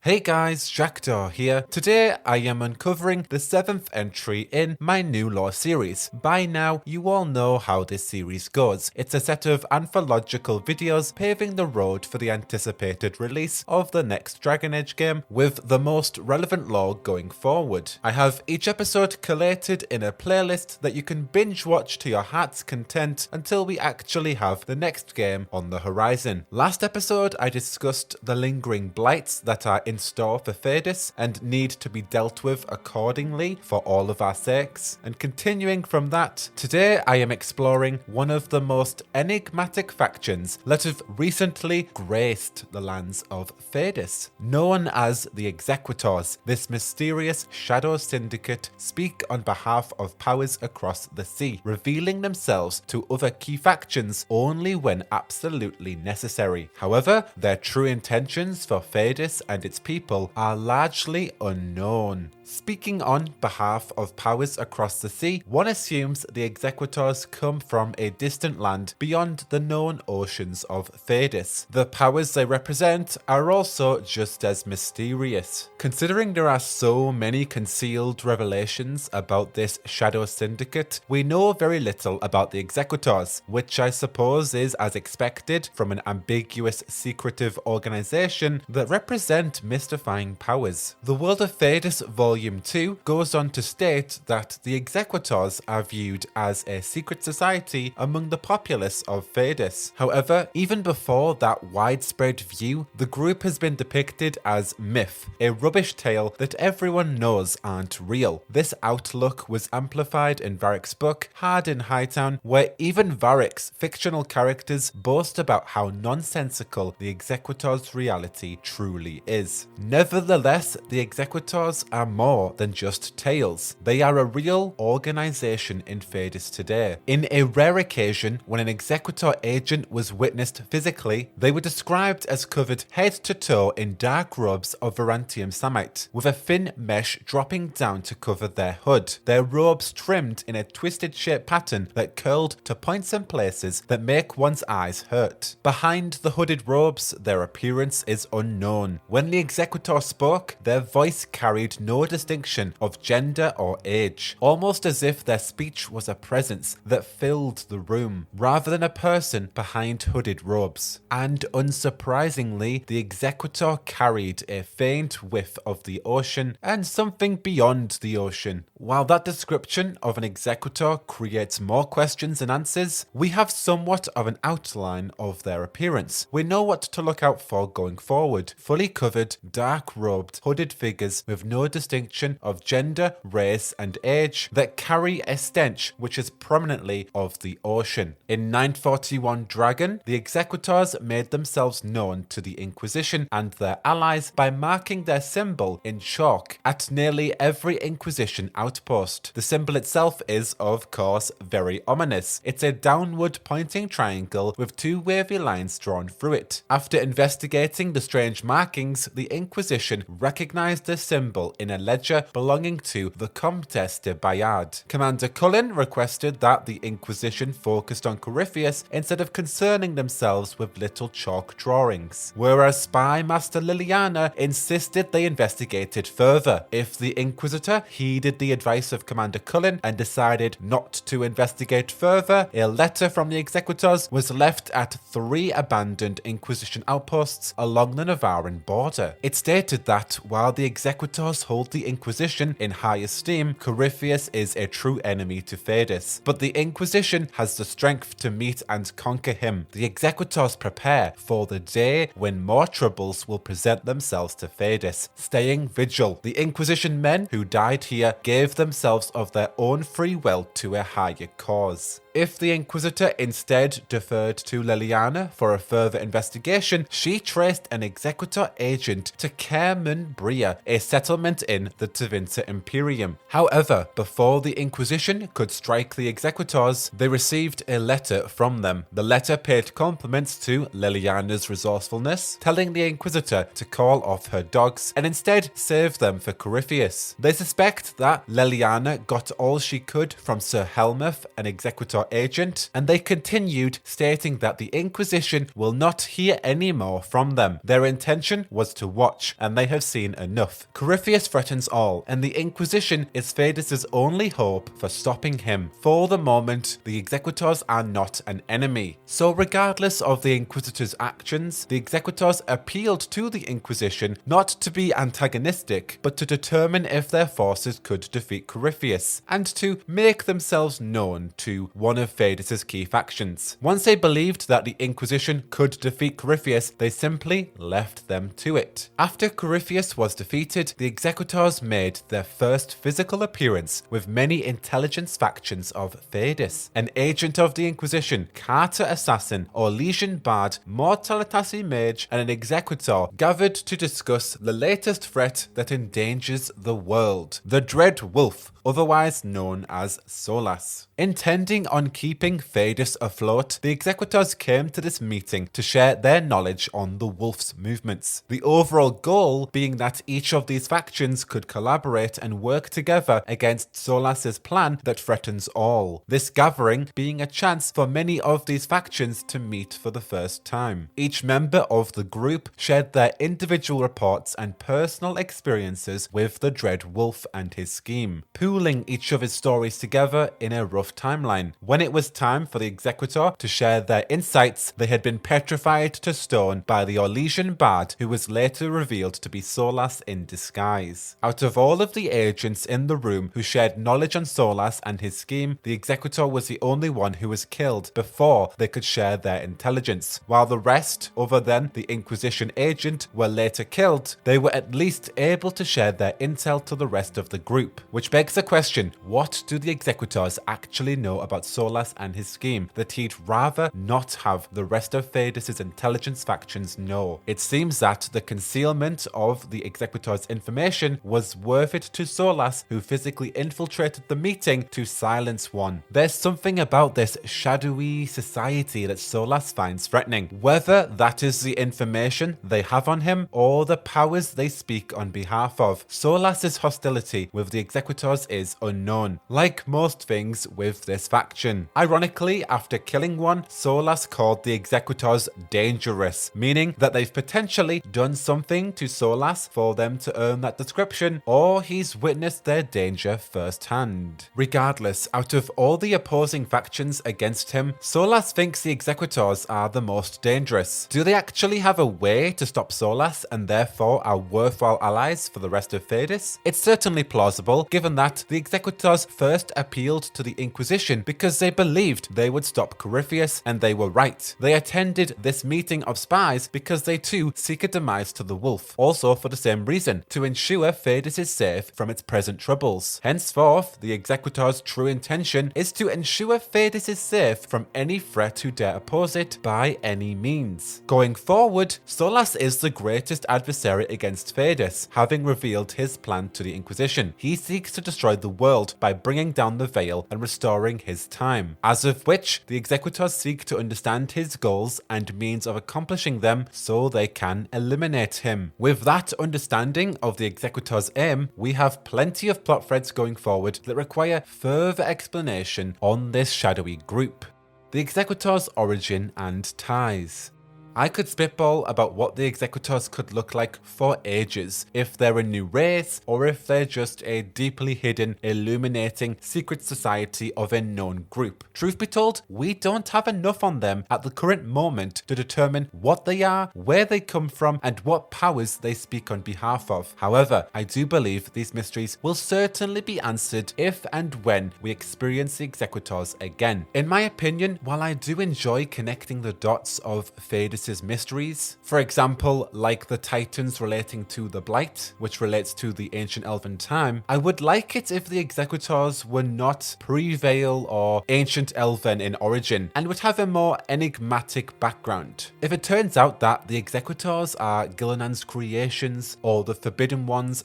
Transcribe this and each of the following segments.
Hey guys, Jackdaw here. Today I am uncovering the 7th entry in my new lore series. By now, you all know how this series goes. It's a set of anthological videos paving the road for the anticipated release of the next Dragon Age game with the most relevant lore going forward. I have each episode collated in a playlist that you can binge watch to your heart's content until we actually have the next game on the horizon. Last episode I discussed the lingering blights that are in store for Thedas and need to be dealt with accordingly for all of our sakes. And continuing from that, today I am exploring one of the most enigmatic factions that have recently graced the lands of Thedas. Known as the Executors, this mysterious shadow syndicate speak on behalf of powers across the sea, revealing themselves to other key factions only when absolutely necessary. However, their true intentions for Thedas and its people are largely unknown. Speaking on behalf of powers across the sea, one assumes the Executors come from a distant land beyond the known oceans of Thedas. The powers they represent are also just as mysterious. Considering there are so many concealed revelations about this shadow syndicate, we know very little about the Executors, which I suppose is as expected from an ambiguous, secretive organization that represent mystifying powers. The World of Thedas Volume 2 goes on to state that the Executors are viewed as a secret society among the populace of Thedas. However, even before that widespread view, the group has been depicted as myth, a rubbish tale that everyone knows aren't real. This outlook was amplified in Varric's book, Hard in Hightown, where even Varric's fictional characters boast about how nonsensical the Executors' reality truly is. Nevertheless, the Executors are more than just tales. They are a real organization in Thedas today. In a rare occasion, when an Executor agent was witnessed physically, they were described as covered head to toe in dark robes of Varantium samite, with a thin mesh dropping down to cover their hood. Their robes trimmed in a twisted shape pattern that curled to points and places that make one's eyes hurt. Behind the hooded robes, their appearance is unknown. When the Executor spoke, their voice carried no distinction of gender or age, almost as if their speech was a presence that filled the room, rather than a person behind hooded robes. And unsurprisingly, the Executor carried a faint whiff of the ocean and something beyond the ocean. While that description of an Executor creates more questions than answers, we have somewhat of an outline of their appearance. We know what to look out for going forward. Fully covered, dark-robed, hooded figures with no distinction of gender, race, and age that carry a stench which is prominently of the ocean. In 941 Dragon, the Executors made themselves known to the Inquisition and their allies by marking their symbol in chalk at nearly every Inquisition outpost. The symbol itself is, of course, very ominous. It's a downward pointing triangle with two wavy lines drawn through it. After investigating the strange markings, the Inquisition recognized the symbol in a ledger belonging to the Comtesse de Bayard. Commander Cullen requested that the Inquisition focused on Corypheus instead of concerning themselves with little chalk drawings, whereas Spy Master Liliana insisted they investigated further. If the Inquisitor heeded the advice of Commander Cullen and decided not to investigate further, a letter from the Executors was left at 3 abandoned Inquisition outposts along the Navarran border. It stated that while the Executors hold the Inquisition in high esteem, Corypheus is a true enemy to Thedas, but the Inquisition has the strength to meet and conquer him. The Executors prepare for the day when more troubles will present themselves to Thedas, staying vigil. The Inquisition men who died here gave themselves of their own free will to a higher cause. If the Inquisitor instead deferred to Liliana for a further investigation, she traced an Executor agent to Kerman Bria, a settlement in the Tevinter Imperium. However, before the Inquisition could strike the Executors, they received a letter from them. The letter paid compliments to Liliana's resourcefulness, telling the Inquisitor to call off her dogs and instead save them for Corypheus. They suspect that Liliana got all she could from Sir Helmuth, an Executor agent, and they continued, stating that the Inquisition will not hear any more from them. Their intention was to watch, and they have seen enough. Corypheus threatens all, and the Inquisition is Phaedrus' only hope for stopping him. For the moment, the Executors are not an enemy. So regardless of the Inquisitor's actions, the Executors appealed to the Inquisition not to be antagonistic, but to determine if their forces could defeat Corypheus, and to make themselves known to one of Phaedrus' key factions. Once they believed that the Inquisition could defeat Corypheus, they simply left them to it. After Corypheus was defeated, the Executors made their first physical appearance with many intelligence factions of Phaedrus. An agent of the Inquisition, Carter Assassin, Orlesian Bard, Mortalitasi Mage, and an Executor gathered to discuss the latest threat that endangers the world, the Dread Wolf, otherwise known as Solas. Intending on keeping Phaedrus afloat, the Executors came to this meeting to share their knowledge on the Wolf's movements. The overall goal being that each of these factions could collaborate and work together against Solas's plan that threatens all. This gathering being a chance for many of these factions to meet for the first time. Each member of the group shared their individual reports and personal experiences with the Dread Wolf and his scheme, pooling each of his stories together in a rough timeline. When it was time for the Executor to share their insights, they had been petrified to stone by the Orlesian Bard, who was later revealed to be Solas in disguise. Out of all of the agents in the room who shared knowledge on Solas and his scheme, the Executor was the only one who was killed before they could share their intelligence. While the rest, other than the Inquisition agent, were later killed, they were at least able to share their intel to the rest of the group. Which begs the question, what do the Executors actually know about Solas and his scheme that he'd rather not have the rest of Phaedrus' intelligence factions know? It seems that the concealment of the Executors' information was worth it to Solas, who physically infiltrated the meeting to silence one. There's something about this shadowy society that Solas finds threatening, whether that is the information they have on him or the powers they speak on behalf of. Solas's hostility with the Executors is unknown, like most things with this faction. Ironically, after killing one, Solas called the Executors dangerous, meaning that they've potentially done something to Solas for them to earn that description, or he's witnessed their danger firsthand. Regardless, out of all the opposing factions against him, Solas thinks the Executors are the most dangerous. Do they actually have a way to stop Solas and therefore are worthwhile allies for the rest of Phaedrus? It's certainly plausible, given that the Executors first appealed to the Inquisition because they believed they would stop Corypheus, and they were right. They attended this meeting of spies because they too seek a demise to the wolf, also for the same reason, to ensure Phaedrus is safe from its present troubles. Henceforth, the Executors' true intention is to ensure Phaedrus is safe from any threat who dare oppose it by any means. Going forward, Solas is the greatest adversary against Phaedrus, having revealed his plan to the Inquisition. He seeks to destroy the world by bringing down the veil and restoring his time, as of which the Executors seek to understand his goals and means of accomplishing them so they can eliminate him. With that understanding of the Executors' aim, we have plenty of plot threads going forward that require further explanation on this shadowy group. The Executors' origin and ties. I could spitball about what the Executors could look like for ages, if they're a new race or if they're just a deeply hidden, illuminating secret society of a known group. Truth be told, we don't have enough on them at the current moment to determine what they are, where they come from, and what powers they speak on behalf of. However, I do believe these mysteries will certainly be answered if and when we experience the Executors again. In my opinion, while I do enjoy connecting the dots of Phaedrus' Fadis' mysteries. For example, like the Titans relating to the Blight, which relates to the ancient elven time. I would like it if the Executors were not pre-Veil or ancient elven in origin, and would have a more enigmatic background. If it turns out that the Executors are Ghilan'nain's creations, or the Forbidden Ones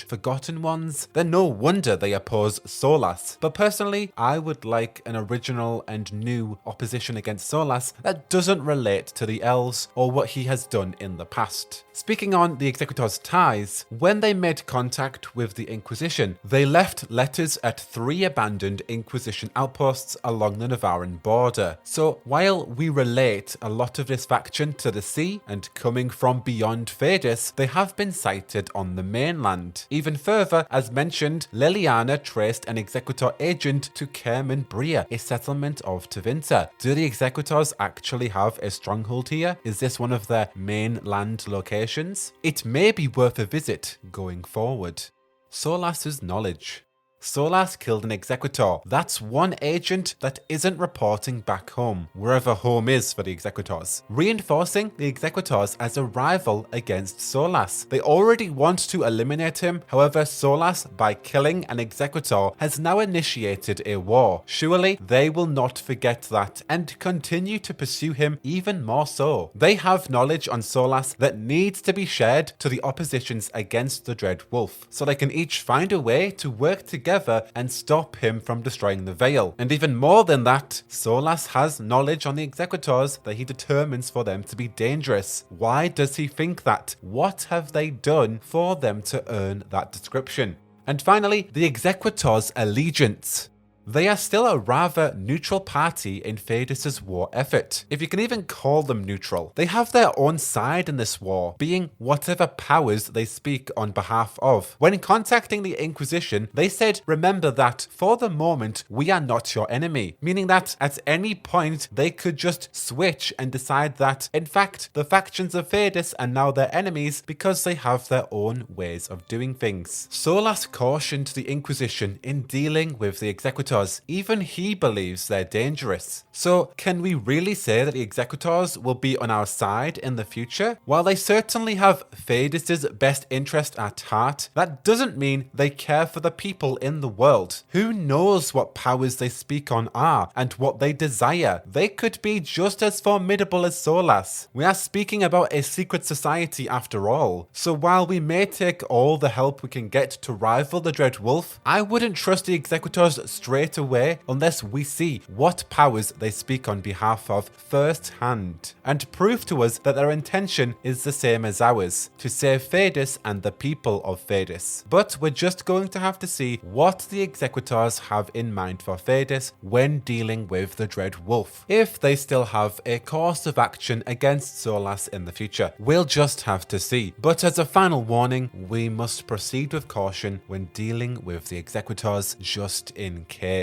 / Forgotten Ones, then no wonder they oppose Solas. But personally, I would like an original and new opposition against Solas that doesn't relate to the elves or what he has done in the past. Speaking on the Executors' ties, when they made contact with the Inquisition, they left letters at 3 abandoned Inquisition outposts along the Navarran border. So while we relate a lot of this faction to the sea and coming from beyond Fadis, they have been sighted on the mainland. Even further, as mentioned, Liliana traced an Executor agent to Kerman Bria, a settlement of Tevinter. Do the Executors actually have a stronghold here? Is this one of their mainland locations? It may be worth a visit going forward. Solas's knowledge. Solas killed an Executor. That's one agent that isn't reporting back home, wherever home is for the Executors, reinforcing the Executors as a rival against Solas. They already want to eliminate him, however Solas, by killing an Executor, has now initiated a war. Surely they will not forget that and continue to pursue him even more so. They have knowledge on Solas that needs to be shared to the oppositions against the Dread Wolf, so they can each find a way to work together and stop him from destroying the Veil. And even more than that, Solas has knowledge on the Executors that he determines for them to be dangerous. Why does he think that? What have they done for them to earn that description? And finally, the Executors' allegiance. They are still a rather neutral party in Fadis' war effort, if you can even call them neutral. They have their own side in this war, being whatever powers they speak on behalf of. When contacting the Inquisition, they said, remember that for the moment, we are not your enemy, meaning that at any point, they could just switch and decide that, in fact, the factions of Fadis are now their enemies because they have their own ways of doing things. Solas cautioned the Inquisition in dealing with the Executors. Even he believes they're dangerous. So can we really say that the Executors will be on our side in the future? While they certainly have Fadis' best interest at heart, that doesn't mean they care for the people in the world. Who knows what powers they speak on are and what they desire? They could be just as formidable as Solas. We are speaking about a secret society after all. So while we may take all the help we can get to rival the Dread Wolf, I wouldn't trust the Executors straight away unless we see what powers they speak on behalf of firsthand and prove to us that their intention is the same as ours, to save Fadis and the people of Fadis. But we're just going to have to see what the Executors have in mind for Fadis when dealing with the Dread Wolf. If they still have a course of action against Solas in the future, we'll just have to see. But as a final warning, we must proceed with caution when dealing with the Executors just in case.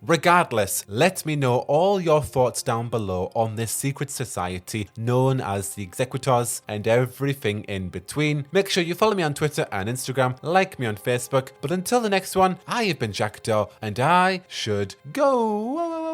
Regardless, let me know all your thoughts down below on this secret society known as the Executors and everything in between. Make sure you follow me on Twitter and Instagram, like me on Facebook, but until the next one, I have been Jackdaw and I should go.